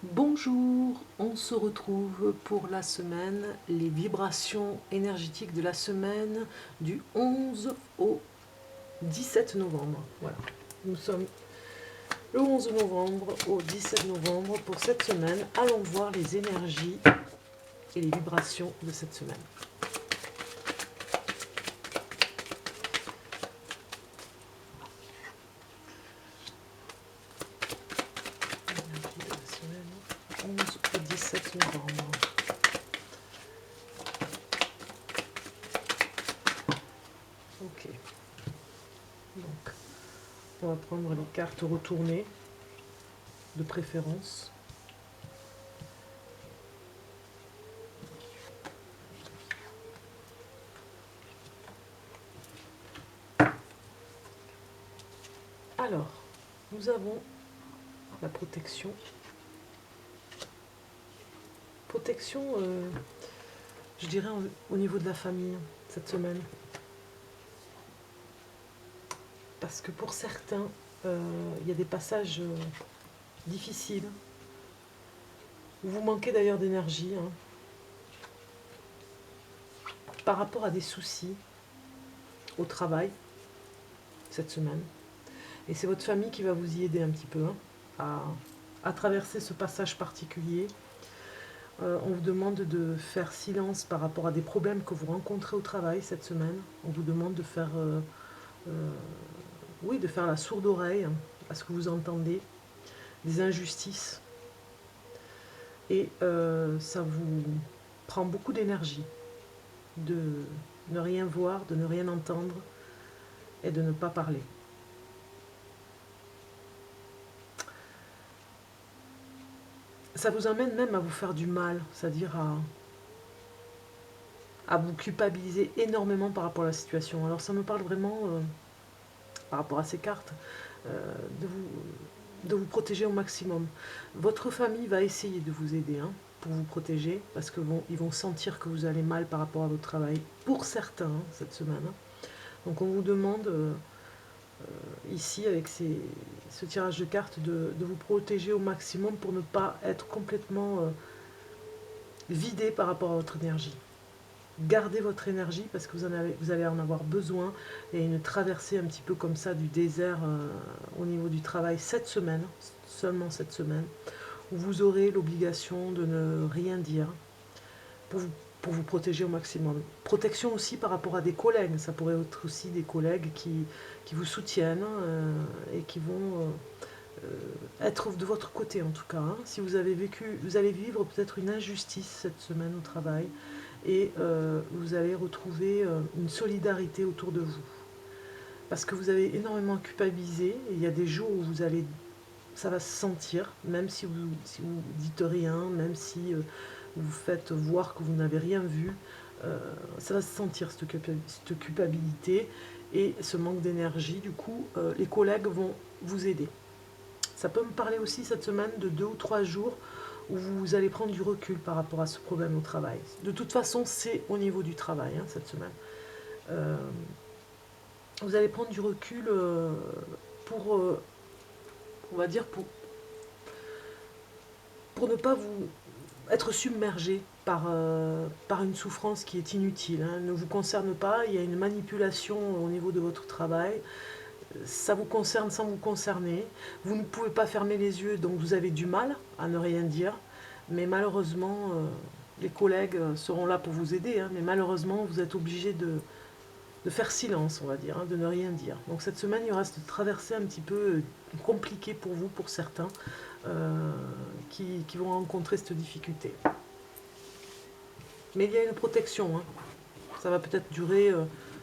Bonjour, on se retrouve pour la semaine, les vibrations énergétiques de la semaine du 11 au 17 novembre. Voilà, nous sommes le 11 novembre au 17 novembre pour cette semaine. Allons voir les énergies et les vibrations de cette semaine. Énergie de la semaine 11 au 17 novembre. Ok, donc on va prendre les cartes retournées de préférence. Alors, nous avons la protection. Protection, je dirais, au niveau de la famille, cette semaine. Parce que pour certains, il y a des passages difficiles, où vous manquez d'ailleurs d'énergie, hein, par rapport à des soucis au travail, cette semaine. Et c'est votre famille qui va vous y aider un petit peu, hein, à traverser ce passage particulier. On vous demande de faire silence par rapport à des problèmes que vous rencontrez au travail cette semaine. On vous demande de faire, oui, de faire la sourde oreille à ce que vous entendez, des injustices. Et ça vous prend beaucoup d'énergie de ne rien voir, de ne rien entendre et de ne pas parler. Ça vous amène même à vous faire du mal, c'est-à-dire à vous culpabiliser énormément par rapport à la situation. Alors ça me parle vraiment, par rapport à ces cartes, de vous protéger au maximum. Votre famille va essayer de vous aider, hein, pour vous protéger, parce que ils vont sentir que vous allez mal par rapport à votre travail, pour certains, hein, cette semaine. Donc on vous demande, ici, avec ce tirage de cartes, de vous protéger au maximum pour ne pas être complètement vidé par rapport à votre énergie. Gardez votre énergie parce que vous allez en avoir besoin. Il y a une traversée un petit peu comme ça du désert au niveau du travail cette semaine, seulement cette semaine, où vous aurez l'obligation de ne rien dire pour vous protéger au maximum. Protection aussi par rapport à des collègues, ça pourrait être aussi des collègues qui vous soutiennent et qui vont être de votre côté en tout cas. Hein. Si vous avez vécu, vous allez vivre peut-être une injustice cette semaine au travail et vous allez retrouver une solidarité autour de vous. Parce que vous avez énormément culpabilisé et il y a des jours où ça va se sentir, même si vous dites rien, même si vous faites voir que vous n'avez rien vu, ça va se sentir cette culpabilité et ce manque d'énergie. Du coup, les collègues vont vous aider. Ça peut me parler aussi cette semaine de 2 ou 3 jours où vous allez prendre du recul par rapport à ce problème au travail. De toute façon, c'est au niveau du travail, hein, cette semaine. Euh, vous allez prendre du recul pour, on va dire, pour ne pas vous être submergé par une souffrance qui est inutile, hein, ne vous concerne pas, il y a une manipulation au niveau de votre travail, ça vous concerne sans vous concerner, vous ne pouvez pas fermer les yeux, donc vous avez du mal à ne rien dire, mais malheureusement, les collègues seront là pour vous aider, hein, mais malheureusement, vous êtes obligé de faire silence, on va dire, hein, de ne rien dire. Donc cette semaine, il y aura cette traversée un petit peu compliquée pour vous, pour certains, qui vont rencontrer cette difficulté. Mais il y a une protection, hein. Ça va peut-être durer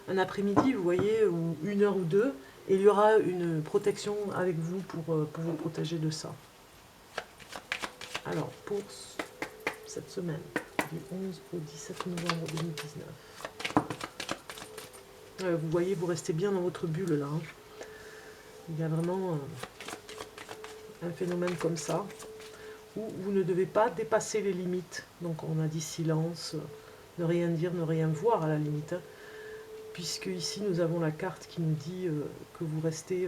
un après-midi, vous voyez, ou 1 heure ou 2, et il y aura une protection avec vous pour vous protéger de ça. Alors, pour cette semaine, du 11 au 17 novembre 2019, vous voyez, vous restez bien dans votre bulle là. Hein. Il y a vraiment un phénomène comme ça, où vous ne devez pas dépasser les limites. Donc on a dit silence, ne rien dire, ne rien voir à la limite. Hein. Puisque ici nous avons la carte qui nous dit que vous restez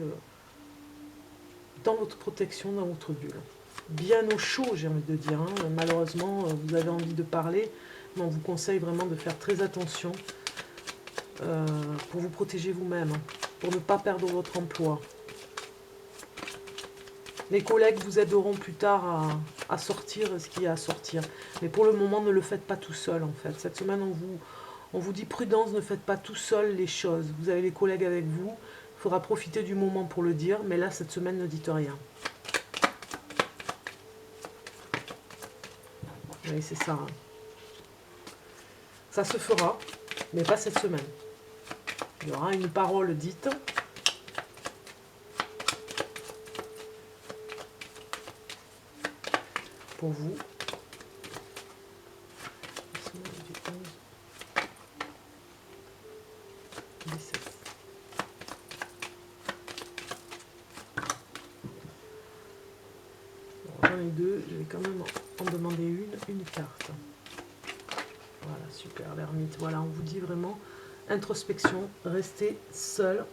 dans votre protection, dans votre bulle. bien au chaud, j'ai envie de dire. Hein. Malheureusement, vous avez envie de parler, mais on vous conseille vraiment de faire très attention pour vous protéger vous-même, hein, pour ne pas perdre votre emploi. Les collègues vous aideront plus tard à sortir ce qu'il y a à sortir. Mais pour le moment, ne le faites pas tout seul, en fait. Cette semaine, on vous dit prudence, ne faites pas tout seul les choses. Vous avez les collègues avec vous, il faudra profiter du moment pour le dire, mais là, cette semaine, ne dites rien. Oui, c'est ça. Hein. Ça se fera, mais pas cette semaine. Il y aura une parole dite. Pour vous. J'en ai deux, je vais quand même en demander une carte. Voilà, super, l'ermite. Voilà, on vous dit vraiment introspection, restez seul,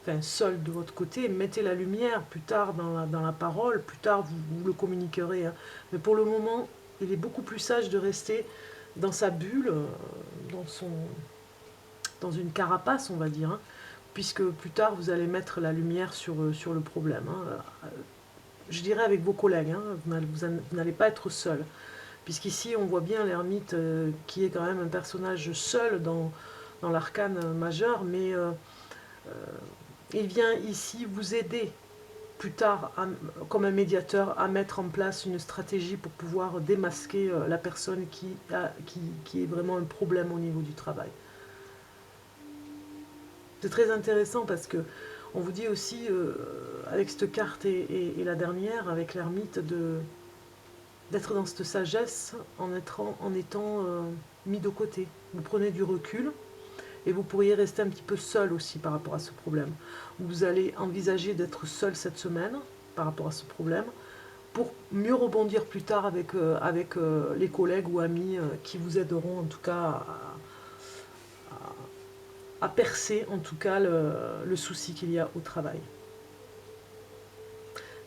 enfin seul de votre côté, mettez la lumière plus tard dans la parole, plus tard vous le communiquerez. Hein. Mais pour le moment, il est beaucoup plus sage de rester dans sa bulle, dans une carapace, on va dire, hein, puisque plus tard vous allez mettre la lumière sur le problème. Hein. Je dirais avec vos collègues, hein, vous n'allez pas être seul. Puisqu'ici, on voit bien l'ermite qui est quand même un personnage seul dans l'arcane majeur, mais il vient ici vous aider plus tard, comme un médiateur, à mettre en place une stratégie pour pouvoir démasquer la personne qui est vraiment un problème au niveau du travail. C'est très intéressant parce que on vous dit aussi, avec cette carte et la dernière, avec l'ermite, d'être dans cette sagesse en étant mis de côté. Vous prenez du recul et vous pourriez rester un petit peu seul aussi par rapport à ce problème. Vous allez envisager d'être seul cette semaine par rapport à ce problème pour mieux rebondir plus tard avec les collègues ou amis qui vous aideront en tout cas à percer en tout cas le souci qu'il y a au travail.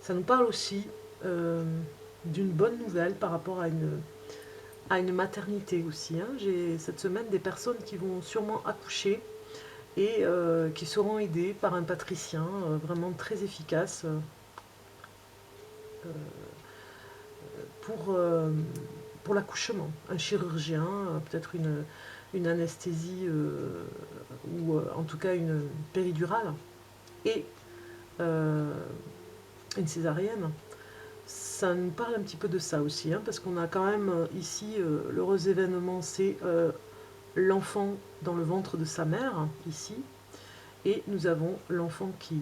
Ça nous parle aussi d'une bonne nouvelle par rapport à une maternité aussi. Hein. J'ai cette semaine des personnes qui vont sûrement accoucher et qui seront aidées par un patricien vraiment très efficace pour l'accouchement. Un chirurgien, peut-être une anesthésie ou en tout cas une péridurale et une césarienne. Ça nous parle un petit peu de ça aussi, hein, parce qu'on a quand même ici, l'heureux événement, c'est l'enfant dans le ventre de sa mère, ici, et nous avons l'enfant qui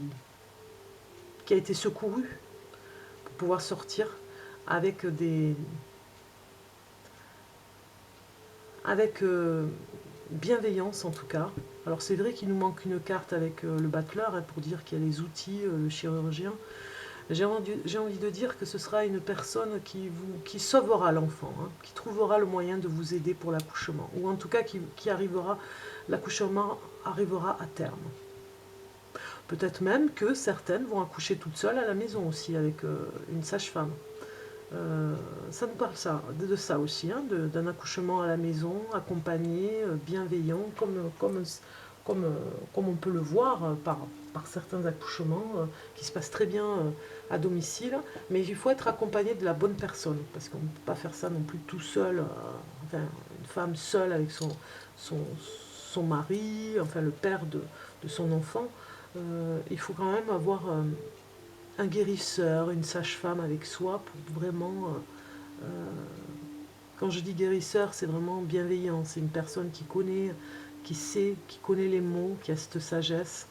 a été secouru pour pouvoir sortir avec bienveillance en tout cas. Alors c'est vrai qu'il nous manque une carte avec le battleur hein, pour dire qu'il y a les outils, le chirurgien. J'ai envie de dire que ce sera une personne qui sauvera l'enfant, hein, qui trouvera le moyen de vous aider pour l'accouchement, ou en tout cas l'accouchement arrivera à terme. Peut-être même que certaines vont accoucher toutes seules à la maison aussi, avec une sage-femme. Ça nous parle de ça aussi, hein, d'un accouchement à la maison, accompagné, bienveillant, comme on peut le voir par certains accouchements qui se passent très bien à domicile, mais il faut être accompagné de la bonne personne, parce qu'on ne peut pas faire ça non plus tout seul, enfin, une femme seule avec son mari, enfin le père de son enfant. Il faut quand même avoir un guérisseur, une sage-femme avec soi pour vraiment... quand je dis guérisseur, c'est vraiment bienveillant, c'est une personne qui connaît, qui connaît les mots, qui a cette sagesse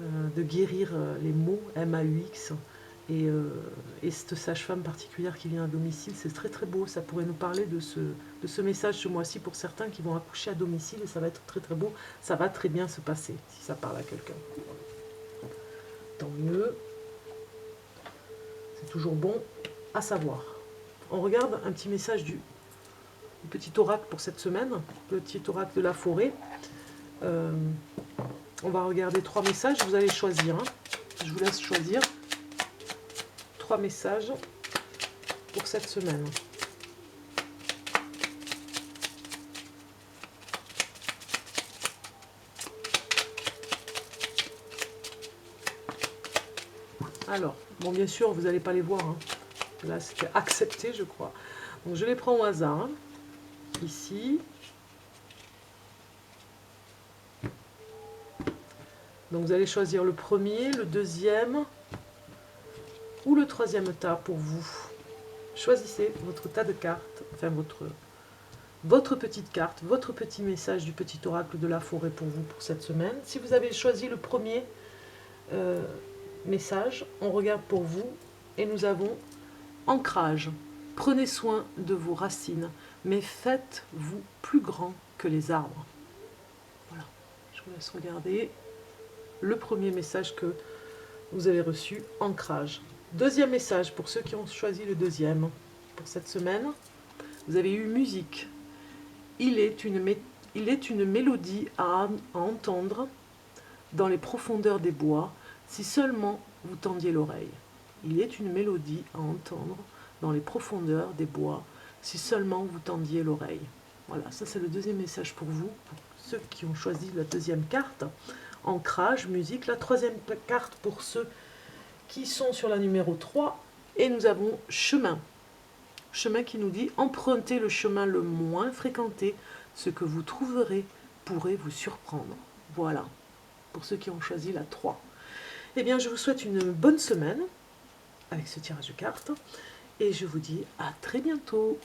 de guérir les mots, M-A-U-X, et cette sage-femme particulière qui vient à domicile, c'est très très beau, ça pourrait nous parler de ce message ce mois-ci pour certains qui vont accoucher à domicile, et ça va être très très beau, ça va très bien se passer, si ça parle à quelqu'un. Tant mieux, c'est toujours bon à savoir. On regarde un petit message du petit oracle pour cette semaine, le petit oracle de la forêt. On va regarder 3 messages, vous allez choisir. Hein. Je vous laisse choisir 3 messages pour cette semaine. Alors, bon, bien sûr, vous n'allez pas les voir. Hein. Là, c'était accepté, je crois. Donc, je les prends au hasard. Hein. Ici. Donc, vous allez choisir le premier, le deuxième ou le troisième tas pour vous. Choisissez votre tas de cartes, enfin votre petite carte, votre petit message du petit oracle de la forêt pour vous pour cette semaine. Si vous avez choisi le premier message, on regarde pour vous et nous avons ancrage. Prenez soin de vos racines, mais faites-vous plus grand que les arbres. Voilà, je vous laisse regarder le premier message que vous avez reçu, ancrage. Deuxième message pour ceux qui ont choisi le deuxième pour cette semaine. Vous avez eu musique. Il est une mélodie à entendre dans les profondeurs des bois, si seulement vous tendiez l'oreille. Il est une mélodie à entendre dans les profondeurs des bois, si seulement vous tendiez l'oreille. Voilà, ça c'est le deuxième message pour vous, pour ceux qui ont choisi la deuxième carte. Ancrage, musique. La troisième carte pour ceux qui sont sur la numéro 3. Et nous avons chemin. Chemin qui nous dit empruntez le chemin le moins fréquenté, ce que vous trouverez pourrait vous surprendre. Voilà, pour ceux qui ont choisi la 3. Eh bien, je vous souhaite une bonne semaine avec ce tirage de cartes et je vous dis à très bientôt.